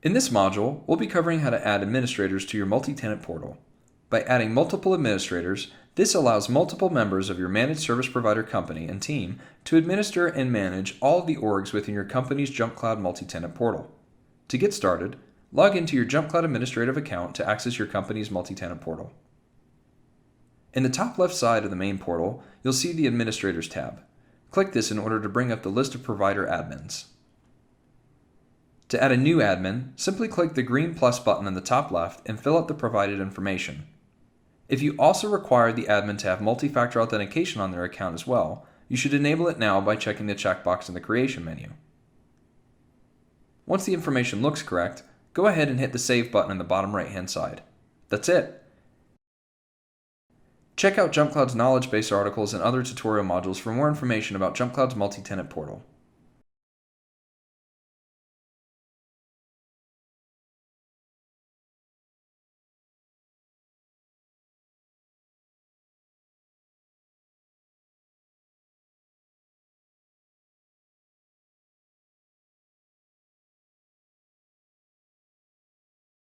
In this module, we'll be covering how to add administrators to your multi-tenant portal. By adding multiple administrators, this allows multiple members of your managed service provider company and team to administer and manage all of the orgs within your company's JumpCloud multi-tenant portal. To get started, log into your JumpCloud administrative account to access your company's multi-tenant portal. In the top left side of the main portal, you'll see the Administrators tab. Click this in order to bring up the list of provider admins. To add a new admin, simply click the green plus button in the top left and fill out the provided information. If you also require the admin to have multi-factor authentication on their account as well, you should enable it now by checking the checkbox in the Creation menu. Once the information looks correct, go ahead and hit the Save button in the bottom right-hand side. That's it. Check out JumpCloud's knowledge base articles and other tutorial modules for more information about JumpCloud's multi-tenant portal.